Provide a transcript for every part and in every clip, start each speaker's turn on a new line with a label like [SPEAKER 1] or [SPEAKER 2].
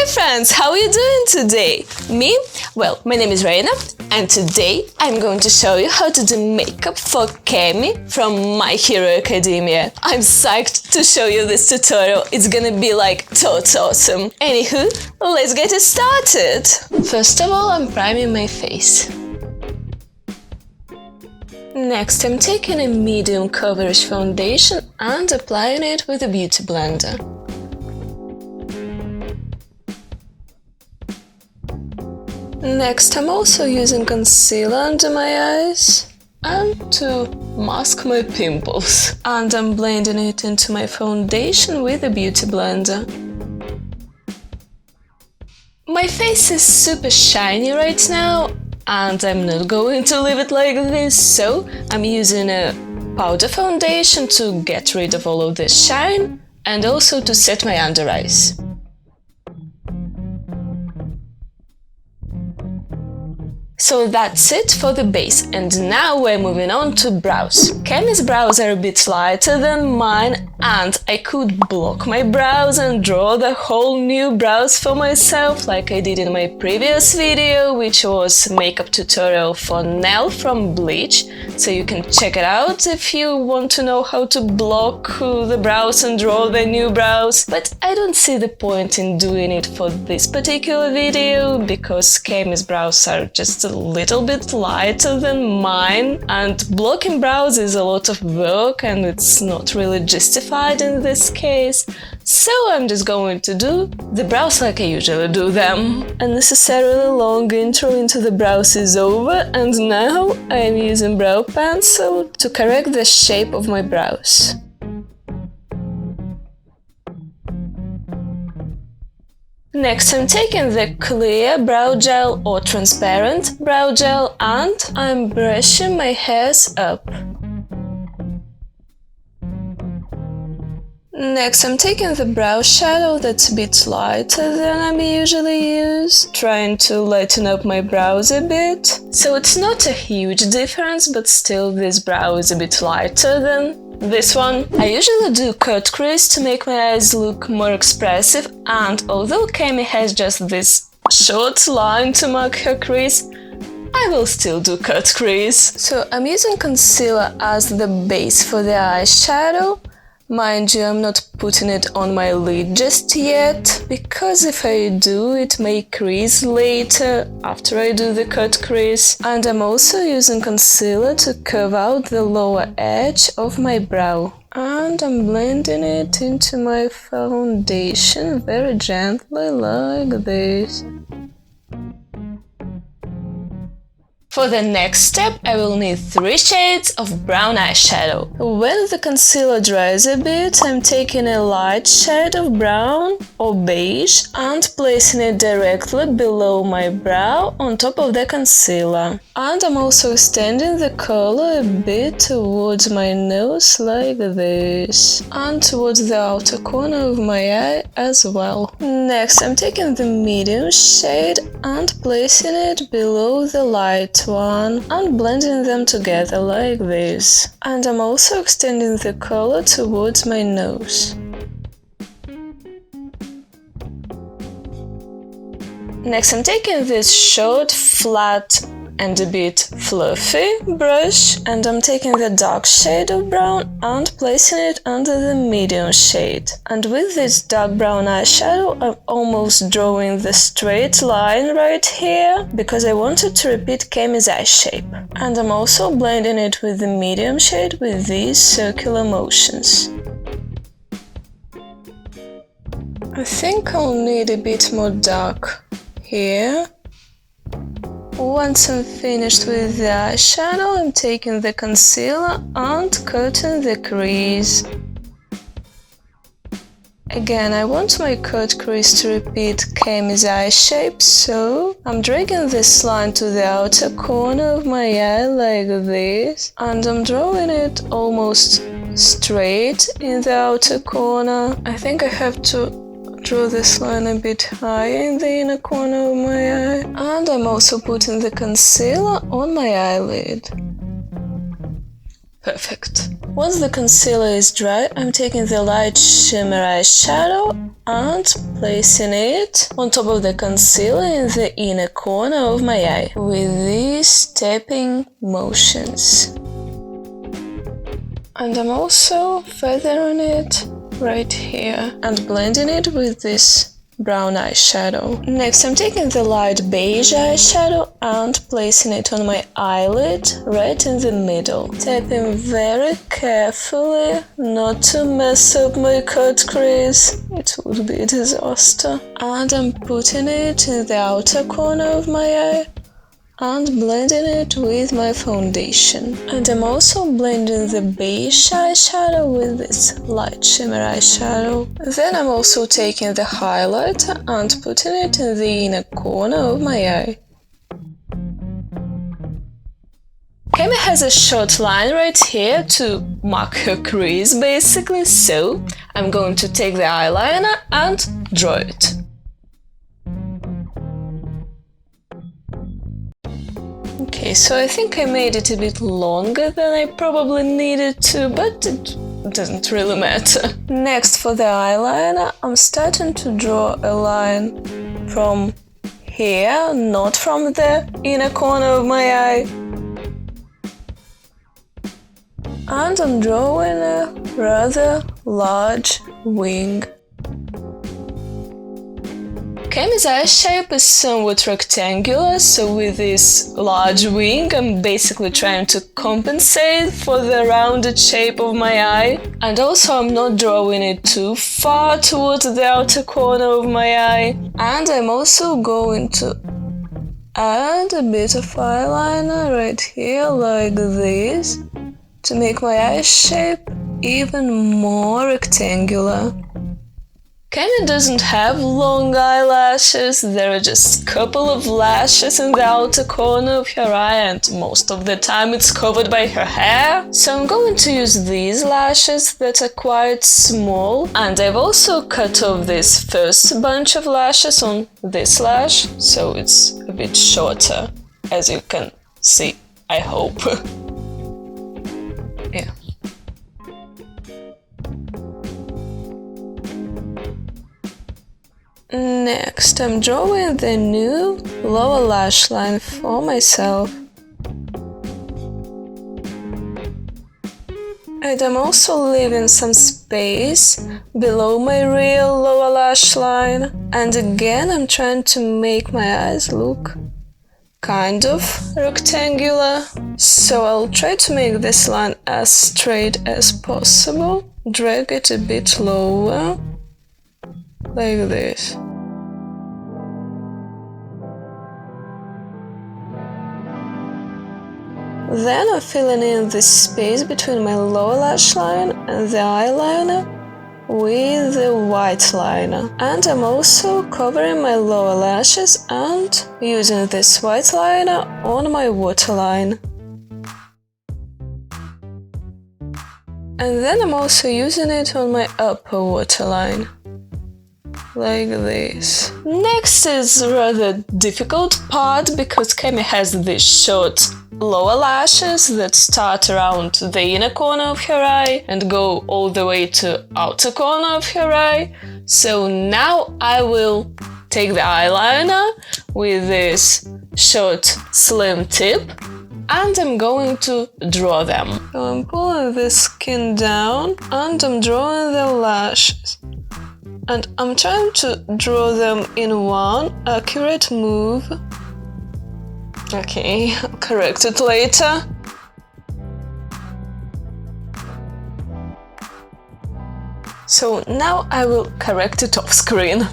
[SPEAKER 1] Hi friends, how are you doing today? Me? Well, my name is Rayna, and today I'm going to show you how to do makeup for Camie from My Hero Academia. I'm psyched to show you this tutorial, it's gonna be like totes awesome. Anywho, let's get it started! First of all, I'm priming my face. Next, I'm taking a medium coverage foundation and applying it with a beauty blender. Next, I'm also using concealer under my eyes and to mask my pimples. And I'm blending it into my foundation with a beauty blender. My face is super shiny right now, and I'm not going to leave it like this, so I'm using a powder foundation to get rid of all of the shine and also to set my under eyes. So that's it for the base, and now we're moving on to brows. Camie's brows are a bit lighter than mine, and I could block my brows and draw the whole new brows for myself like I did in my previous video, which was makeup tutorial for Nell from Bleach, so you can check it out if you want to know how to block the brows and draw the new brows. But I don't see the point in doing it for this particular video, because Camie's brows are just a little bit lighter than mine, and blocking brows is a lot of work and it's not really justified in this case, so I'm just going to do the brows like I usually do them. Unnecessarily long intro into the brows is over, and now I'm using brow pencil to correct the shape of my brows. Next, I'm taking the clear brow gel or transparent brow gel and I'm brushing my hairs up. Next, I'm taking the brow shadow that's a bit lighter than I usually use, trying to lighten up my brows a bit. So it's not a huge difference, but still this brow is a bit lighter than this one. I usually do cut crease to make my eyes look more expressive, and although Camie has just this short line to mark her crease, I will still do cut crease. So I'm using concealer as the base for the eyeshadow. Mind you, I'm not putting it on my lid just yet, because if I do, it may crease later after I do the cut crease. And I'm also using concealer to curve out the lower edge of my brow. And I'm blending it into my foundation very gently like this. For the next step, I will need 3 shades of brown eyeshadow. When the concealer dries a bit, I'm taking a light shade of brown or beige and placing it directly below my brow on top of the concealer. And I'm also extending the color a bit towards my nose like this, and towards the outer corner of my eye as well. Next, I'm taking the medium shade and placing it below the light one and blending them together like this. And I'm also extending the color towards my nose. Next, I'm taking this short, flat and a bit fluffy brush, and I'm taking the dark shade of brown and placing it under the medium shade. And with this dark brown eyeshadow, I'm almost drawing the straight line right here, because I wanted to repeat Camie's eye shape. And I'm also blending it with the medium shade with these circular motions. I think I'll need a bit more dark here. Once I'm finished with the eyeshadow, I'm taking the concealer and cutting the crease. Again, I want my cut crease to repeat Camie's eye shape, so I'm dragging this line to the outer corner of my eye like this, and I'm drawing it almost straight in the outer corner. I think I have to draw this line a bit higher in the inner corner of my eye, and I'm also putting the concealer on my eyelid. Perfect. Once the concealer is dry, I'm taking the light shimmer eyeshadow and placing it on top of the concealer in the inner corner of my eye with these tapping motions. And I'm also feathering it right here and blending it with this brown eyeshadow. Next, I'm taking the light beige eyeshadow and placing it on my eyelid right in the middle. Tapping very carefully, not to mess up my cut crease. It would be a disaster. And I'm putting it in the outer corner of my eye and blending it with my foundation. And I'm also blending the beige eyeshadow with this light shimmer eyeshadow. Then I'm also taking the highlighter and putting it in the inner corner of my eye. Camie has a short line right here to mark her crease basically, so I'm going to take the eyeliner and draw it. Okay, so I think I made it a bit longer than I probably needed to, but it doesn't really matter. Next, for the eyeliner, I'm starting to draw a line from here, not from the inner corner of my eye. And I'm drawing a rather large wing. Camie's eye shape is somewhat rectangular, so with this large wing I'm basically trying to compensate for the rounded shape of my eye. And also I'm not drawing it too far towards the outer corner of my eye. And I'm also going to add a bit of eyeliner right here like this to make my eye shape even more rectangular. Camie doesn't have long eyelashes, there are just a couple of lashes in the outer corner of her eye and most of the time it's covered by her hair. So I'm going to use these lashes that are quite small, and I've also cut off this first bunch of lashes on this lash, so it's a bit shorter, as you can see, I hope. Yeah. Next, I'm drawing the new lower lash line for myself. And I'm also leaving some space below my real lower lash line. And again, I'm trying to make my eyes look kind of rectangular. So I'll try to make this line as straight as possible. Drag it a bit lower. Like this. Then I'm filling in the space between my lower lash line and the eyeliner with the white liner. And I'm also covering my lower lashes and using this white liner on my waterline. And then I'm also using it on my upper waterline. Like this. Next is a rather difficult part because Camie has these short lower lashes that start around the inner corner of her eye and go all the way to outer corner of her eye. So now I will take the eyeliner with this short slim tip and I'm going to draw them. So I'm pulling the skin down and I'm drawing the lashes. And I'm trying to draw them in one accurate move. Okay, I'll correct it later. So now I will correct it off screen.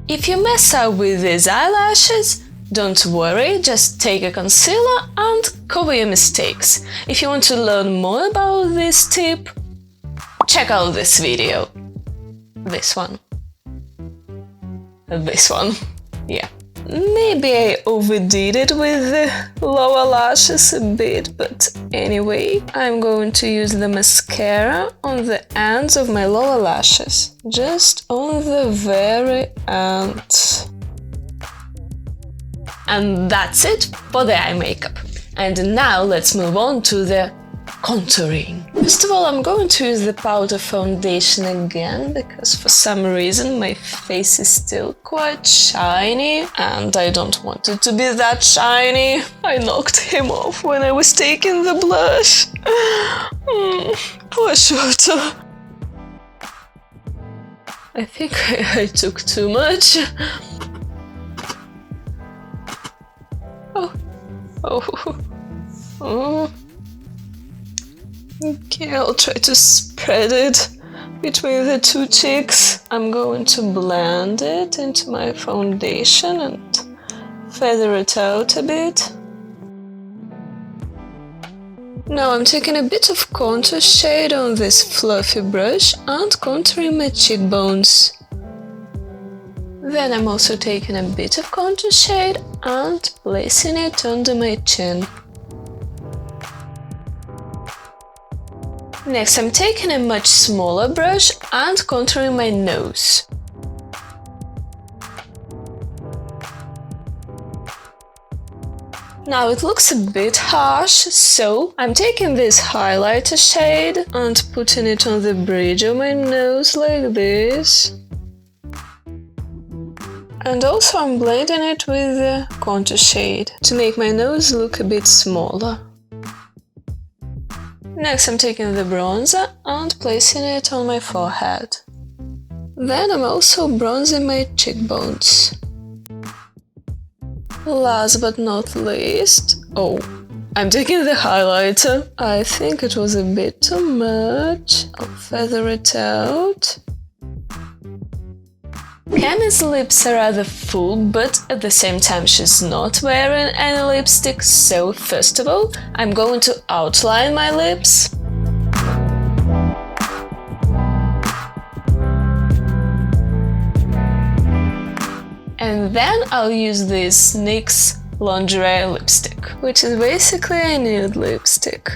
[SPEAKER 1] If you mess up with these eyelashes, don't worry, just take a concealer and cover your mistakes. If you want to learn more about this tip, check out this video. This one. Yeah. maybe I overdid it with the lower lashes a bit, but anyway, I'm going to use the mascara on the ends of my lower lashes, just on the very end. And that's it for the eye makeup. And now let's move on to the contouring. First of all, I'm going to use the powder foundation again, because for some reason my face is still quite shiny and I don't want it to be that shiny. I knocked him off when I was taking the blush. Poor Shoto. I think I took too much. Oh. Okay, I'll try to spread it between the two cheeks. I'm going to blend it into my foundation and feather it out a bit. Now I'm taking a bit of contour shade on this fluffy brush and contouring my cheekbones. Then I'm also taking a bit of contour shade and placing it under my chin. Next, I'm taking a much smaller brush and contouring my nose. Now it looks a bit harsh, so I'm taking this highlighter shade and putting it on the bridge of my nose like this. And also I'm blending it with the contour shade to make my nose look a bit smaller. Next I'm taking the bronzer and placing it on my forehead. Then I'm also bronzing my cheekbones. Last but not least, I'm taking the highlighter. I think it was a bit too much. I'll feather it out. Camie's lips are rather full, but at the same time she's not wearing any lipstick, so first of all, I'm going to outline my lips. And then I'll use this NYX Lingerie lipstick, which is basically a nude lipstick.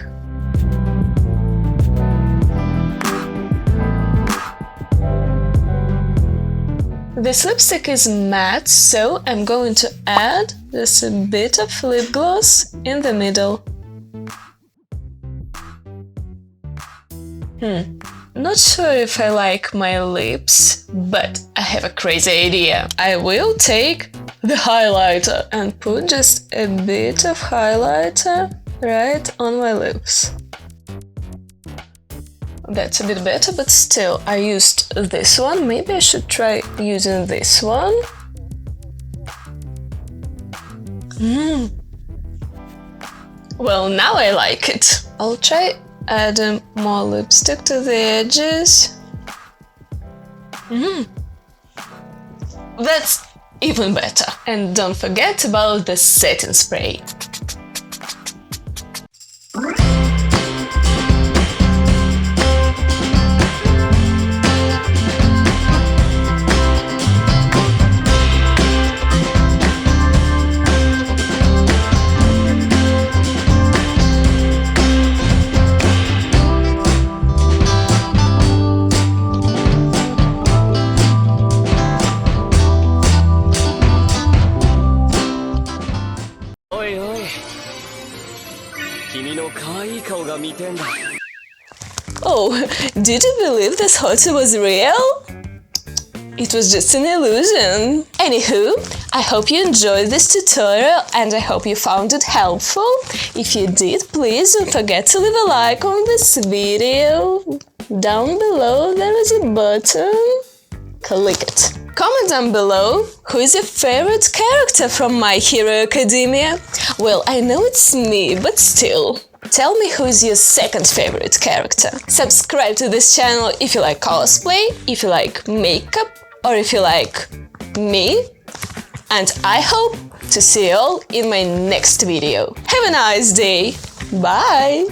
[SPEAKER 1] This lipstick is matte, so I'm going to add just a bit of lip gloss in the middle. Not sure if I like my lips, but I have a crazy idea. I will take the highlighter and put just a bit of highlighter right on my lips. That's a bit better, but still, I used this one. Maybe I should try using this one. Well, now I like it. I'll try adding more lipstick to the edges. That's even better. And don't forget about the setting spray. Oh, did you believe this hotel was real? It was just an illusion. Anywho, I hope you enjoyed this tutorial and I hope you found it helpful. If you did, please don't forget to leave a like on this video. Down below there is a button. Click it. Comment down below who is your favorite character from My Hero Academia. Well, I know it's me, but still. Tell me who is your second favorite character. Subscribe to this channel if you like cosplay, if you like makeup, or if you like me. And I hope to see you all in my next video. Have a nice day. Bye!